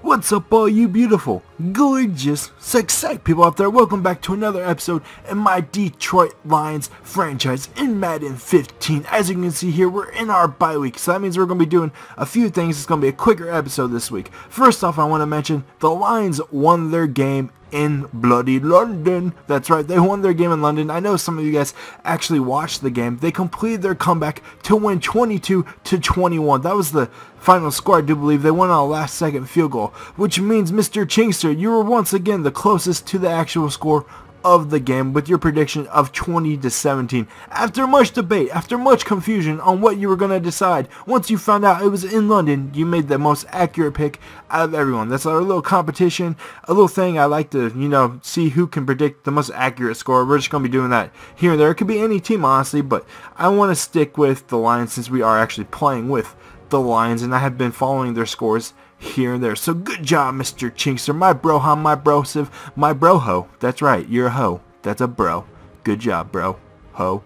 What's up, all you beautiful, gorgeous, sexy people out there? Welcome back to another episode in my Detroit Lions franchise in Madden 15. As you can see here, we're in our bye week, so that means we're going to be doing a few things. It's going to be a quicker episode this week. First off, I want to mention the Lions won their game in bloody London. That's right, they won their game in London. I know some of you guys actually watched the game. They completed their comeback to win 22-21. That was the final score, I do believe. They won on a last second field goal, which means Mr. Chinkster, you were once again the closest to the actual score of the game with your prediction of 20-17. After much debate, after much confusion on what you were going to decide, once you found out it was in London, you made the most accurate pick out of everyone. That's our little competition, a little thing I like to, see who can predict the most accurate score. We're just going to be doing that here and there. It could be any team, honestly, but I want to stick with the Lions since we are actually playing with the Lions, and I have been following their scores here and there. So good job, Mr. Chinkster, my broham, my brosive, my broho. That's right, you're a hoe. That's a bro. Good job, bro. Ho.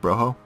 Broho.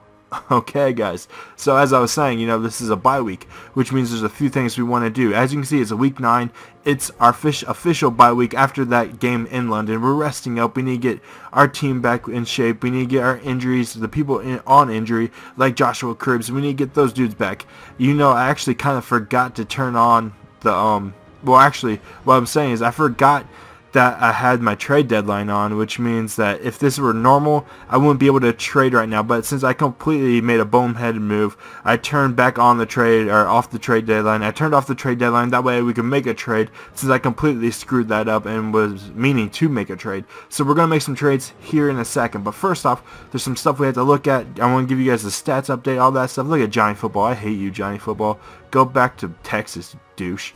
Okay, guys. So as I was saying, this is a bye week, which means there's a few things we want to do. As you can see, it's a week 9. It's our official bye week after that game in London. We're resting up. We need to get our team back in shape. We need to get our injuries, the people on injury, like Joshua Cribbs. We need to get those dudes back. I actually kind of forgot to turn on the well, actually what I'm saying is I forgot that I had my trade deadline on, which means that if this were normal, I wouldn't be able to trade right now. But since I completely made a boneheaded move, I turned back on the trade, or off the trade deadline. I turned off the trade deadline, that way we can make a trade, since I completely screwed that up and was meaning to make a trade. So we're going to make some trades here in a second. But first off, there's some stuff we have to look at. I want to give you guys the stats update, all that stuff. Look at Johnny Football. I hate you, Johnny Football. Go back to Texas, douche.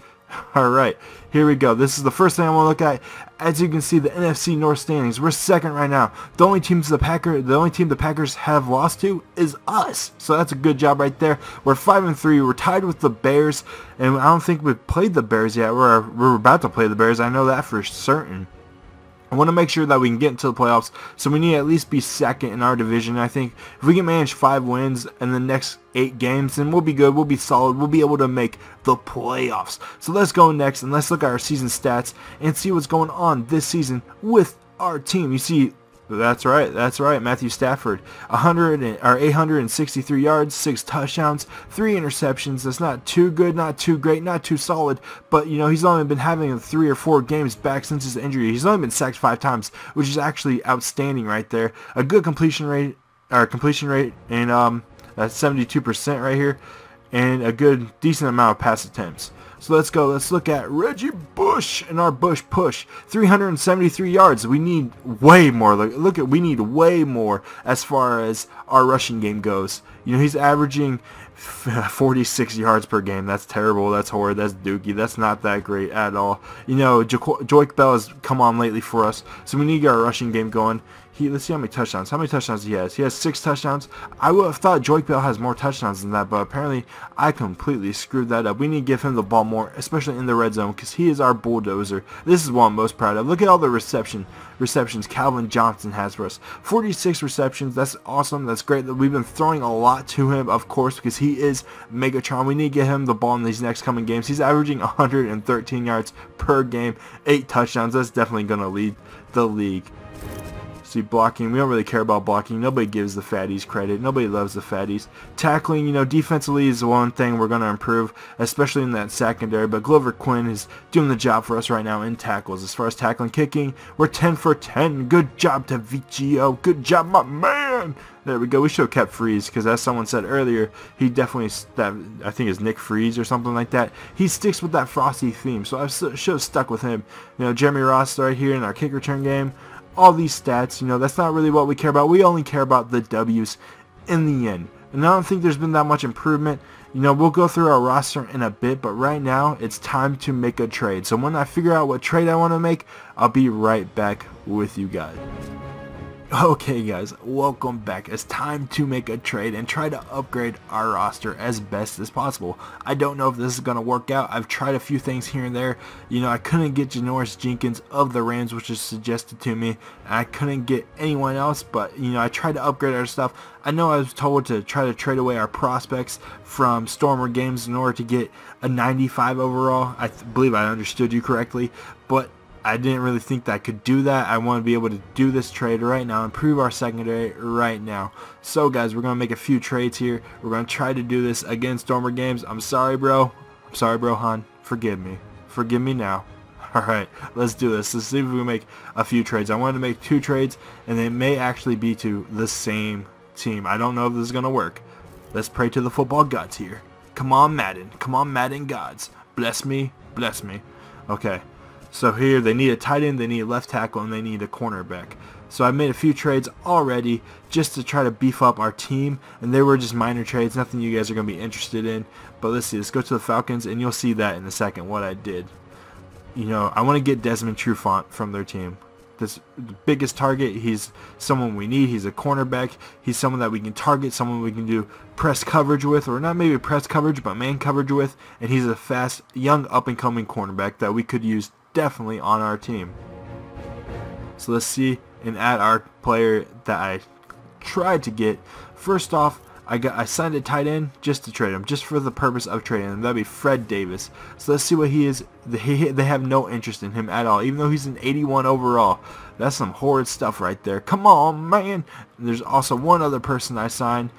Alright, here we go. This is the first thing I want to look at. As you can see, the NFC North standings, we're second right now. The only team the Packers have lost to is us. So that's a good job right there. We're 5-3. We're tied with the Bears, and I don't think we've played the Bears yet. We're about to play the Bears. I know that for certain. I want to make sure that we can get into the playoffs, so we need to at least be second in our division. I think if we can manage 5 wins in the next 8 games, then we'll be good, we'll be solid, we'll be able to make the playoffs. So let's go next and let's look at our season stats and see what's going on this season with our team. You see, that's right, Matthew Stafford, 863 yards, 6 touchdowns, 3 interceptions. That's not too good, not too great, not too solid, but he's only been having 3 or 4 games back since his injury. He's only been sacked 5 times, which is actually outstanding right there. A good completion rate, and that's 72% right here, and a good decent amount of pass attempts. So let's go. Let's look at Reggie Bush and our Bush push. 373 yards. We need way more. We need way more as far as our rushing game goes. He's averaging 46 yards per game. That's terrible. That's horrid. That's dookie. That's not that great at all. Joik Bell has come on lately for us, so we need to get our rushing game going. Let's see how many touchdowns. How many touchdowns he has? He has 6 touchdowns. I would have thought Joik Bell has more touchdowns than that, but apparently I completely screwed that up. We need to give him the ball more, especially in the red zone, because he is our bulldozer. This is what I'm most proud of. Look at all the receptions Calvin Johnson has for us. 46 receptions. That's awesome. That's great. We've been throwing a lot to him, of course, because he is Megatron. We need to get him the ball in these next coming games. He's averaging 113 yards per game, 8 touchdowns. That's definitely going to lead the league. See, blocking, we don't really care about blocking. Nobody gives the fatties credit. Nobody loves the fatties. Tackling, defensively is the one thing we're going to improve, especially in that secondary. But Glover Quinn is doing the job for us right now in tackles. As far as tackling, kicking, we're 10 for 10. Good job to Vicio. Good job, my man. There we go. We should have kept Freeze, because as someone said earlier, he definitely, I think it's Nick Freeze or something like that. He sticks with that FrostTee theme, so I should have stuck with him. Jeremy Ross right here in our kick return game. All these stats, that's not really what we care about. We only care about the W's in the end. And I don't think there's been that much improvement. We'll go through our roster in a bit, but right now it's time to make a trade. So when I figure out what trade I want to make, I'll be right back with you guys. Okay guys, welcome back. It's time to make a trade and try to upgrade our roster as best as possible. I don't know if this is going to work out. I've tried a few things here and there. I couldn't get Janoris Jenkins of the Rams, which is suggested to me. I couldn't get anyone else, but I tried to upgrade our stuff. I know I was told to try to trade away our prospects from Stormer games in order to get a 95 overall. I believe I understood you correctly, but I didn't really think that I could do that. I want to be able to do this trade right now, improve our secondary right now. So guys, we're going to make a few trades here. We're going to try to do this against Stormer games. I'm sorry, bro. I'm sorry, bro, Han. Forgive me. Forgive me now. Alright, let's do this. Let's see if we can make a few trades. I wanted to make 2 trades, and they may actually be to the same team. I don't know if this is going to work. Let's pray to the football gods here. Come on, Madden. Come on, Madden gods. Bless me. Bless me. Okay. So here they need a tight end, they need a left tackle, and they need a cornerback. So I made a few trades already just to try to beef up our team, and they were just minor trades, nothing you guys are going to be interested in. But let's see, let's go to the Falcons, and you'll see that in a second what I did. I want to get Desmond Trufant from their team. This the biggest target. He's someone we need. He's a cornerback. He's someone that we can target, someone we can do press coverage with, or not maybe press coverage, but man coverage with. And he's a fast, young, up-and-coming cornerback that we could use definitely on our team. So let's see and add our player that I tried to get. First off, I signed a tight end just to trade him, just for the purpose of trading him. That'd be Fred Davis. So let's see what he is. They have no interest in him at all, even though he's an 81 overall. That's some horrid stuff right there. Come on, man. And there's also one other person I signed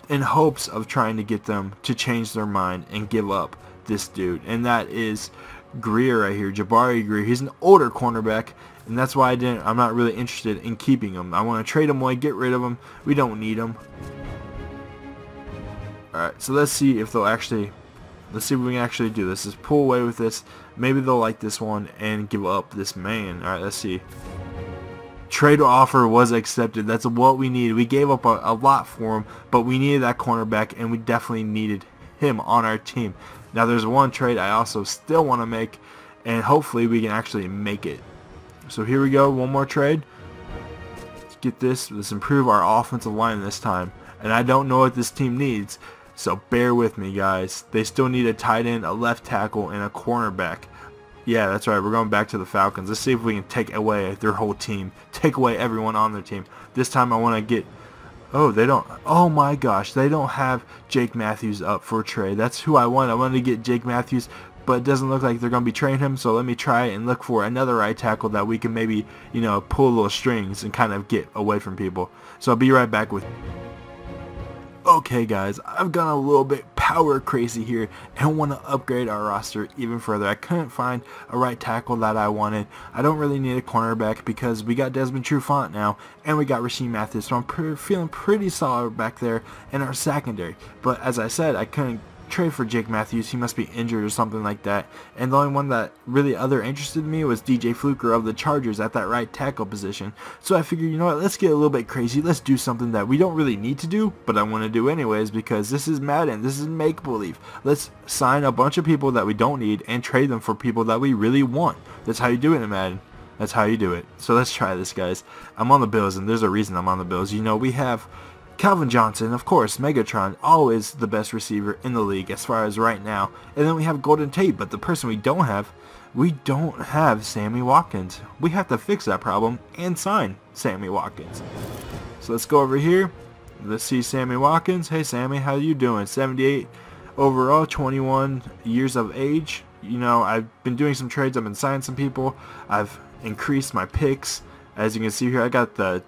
in hopes of trying to get them to change their mind and give up this dude, and that is Greer right here, Jabari Greer. He's an older cornerback, and that's why I'm not really interested in keeping him. I want to trade him away, get rid of him. We don't need him. Alright, so let's see if we can actually do this. Let's pull away with this. Maybe they'll like this one and give up this man. Alright, let's see. Trade offer was accepted. That's what we needed. We gave up a lot for him, but we needed that cornerback, and we definitely needed him on our team. Now there's one trade I also still want to make, and hopefully we can actually make it. So here we go, one more trade. Let's get this. Let's improve our offensive line this time. And I don't know what this team needs, so bear with me, guys. They still need a tight end, a left tackle, and a cornerback. Yeah, that's right. We're going back to the Falcons. Let's see if we can take away their whole team. Take away everyone on their team. This time I want to get... Oh, they don't... Oh my gosh, they don't have Jake Matthews up for a trade. That's who I want. I wanted to get Jake Matthews, but it doesn't look like they're going to be trading him, so let me try and look for another right tackle that we can maybe, pull little strings and kind of get away from people. So I'll be right back with... Okay guys, I've gone a little bit power crazy here and want to upgrade our roster even further. I couldn't find a right tackle that I wanted. I don't really need a cornerback because we got Desmond Trufant now and we got Rasheem Mathis, so I'm feeling pretty solid back there in our secondary. But as I said, I couldn't trade for Jake Matthews. He must be injured or something like that, and the only one that really interested me was DJ Fluker of the Chargers at that right tackle position. So I figured, you know what, let's get a little bit crazy. Let's do something that we don't really need to do, but I want to do anyways because this is Madden. This is make-believe. Let's sign a bunch of people that we don't need and trade them for people that we really want. That's how you do it in Madden. That's how you do it. So let's try this, guys. I'm on the Bills, and there's a reason I'm on the Bills. We have Calvin Johnson, of course, Megatron, always the best receiver in the league as far as right now. And then we have Golden Tate, but the person we don't have Sammy Watkins. We have to fix that problem and sign Sammy Watkins. So let's go over here. Let's see Sammy Watkins. Hey Sammy, how you doing? 78 overall, 21 years of age. I've been doing some trades. I've been signing some people. I've increased my picks. As you can see here, I got the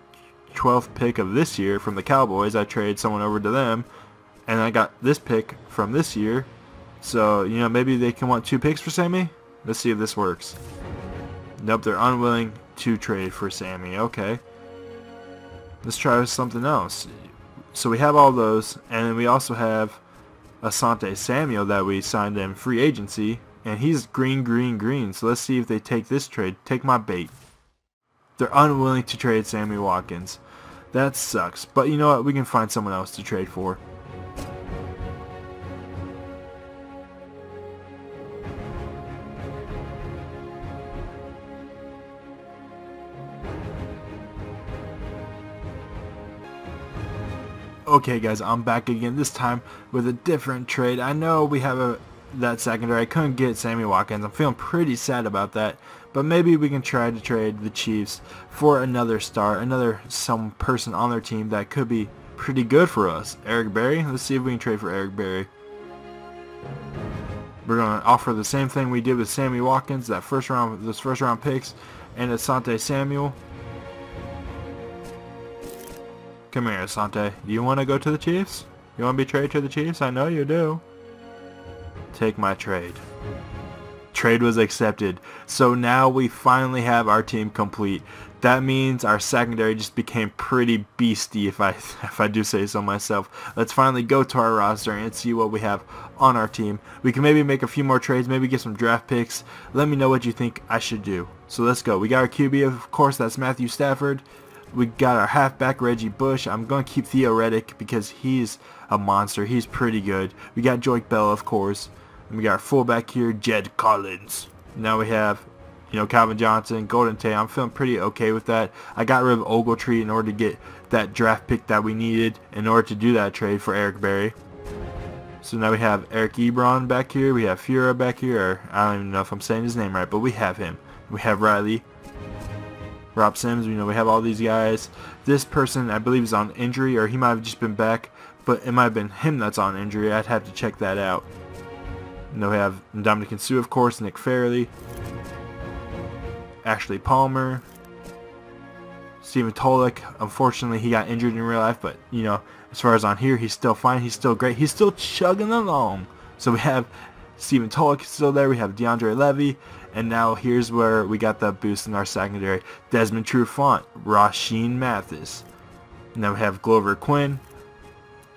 12th pick of this year from the Cowboys. I traded someone over to them, and I got this pick from this year. So maybe they can want 2 picks for Sammy. Let's see if this works. Nope, they're unwilling to trade for Sammy. Okay, let's try something else. So we have all those, and then we also have Asante Samuel that we signed in free agency, and he's green. So let's see if they take this trade. Take my bait. They're unwilling to trade Sammy Watkins. That sucks. But you know what? We can find someone else to trade for. Okay guys, I'm back again, this time with a different trade. I know we have that secondary. I couldn't get Sammy Watkins. I'm feeling pretty sad about that. But maybe we can try to trade the Chiefs for another star, some person on their team that could be pretty good for us. Eric Berry. Let's see if we can trade for Eric Berry. We're going to offer the same thing we did with Sammy Watkins, those first round picks, and Asante Samuel. Come here, Asante. Do you want to go to the Chiefs? You want to be traded to the Chiefs? I know you do. Take my trade. Trade was accepted. So now we finally have our team complete. That means our secondary just became pretty beastie, if I do say so myself. Let's finally go to our roster and see what we have on our team. We can maybe make a few more trades, maybe get some draft picks. Let me know what you think I should do. So let's go. We got our QB, of course, that's Matthew Stafford. We got our halfback, Reggie Bush. I'm going to keep Theo Reddick because he's a monster. He's pretty good. We got Joique Bell, of course. And we got our fullback here, Jed Collins. Now we have, Calvin Johnson, Golden Tate. I'm feeling pretty okay with that. I got rid of Ogletree in order to get that draft pick that we needed in order to do that trade for Eric Berry. So now we have Eric Ebron back here. We have Fura back here. Or I don't even know if I'm saying his name right, but we have him. We have Riley. Rob Sims, we have all these guys. This person, I believe, is on injury, or he might have just been back, but it might have been him that's on injury. I'd have to check that out. We have Dominican Sue, of course, Nick Fairley, Ashley Palmer, Stephen Tolick. Unfortunately, he got injured in real life, but, as far as on here, he's still fine. He's still great. He's still chugging along. So we have Stephen Tolick still there. We have DeAndre Levy. And now here's where we got that boost in our secondary. Desmond Trufant, Rasheem Mathis. Now we have Glover Quinn.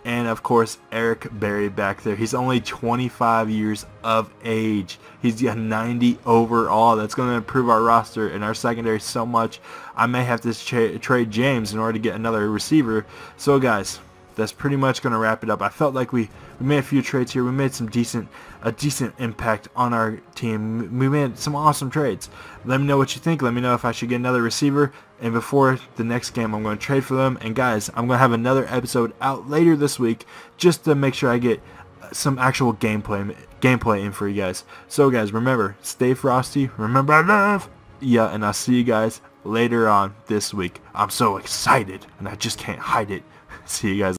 And of course Eric Berry back there. He's only 25 years of age. He's got 90 overall. That's going to improve our roster and our secondary so much. I may have to trade James in order to get another receiver. So guys, that's pretty much going to wrap it up. I felt like we made a few trades here. We made a decent impact on our team. We made some awesome trades. Let me know what you think. Let me know if I should get another receiver. And before the next game, I'm going to trade for them. And guys, I'm going to have another episode out later this week just to make sure I get some actual gameplay in for you guys. So guys, remember, stay frosty. Remember, I love ya. And I'll see you guys later on this week. I'm so excited and I just can't hide it. See you guys.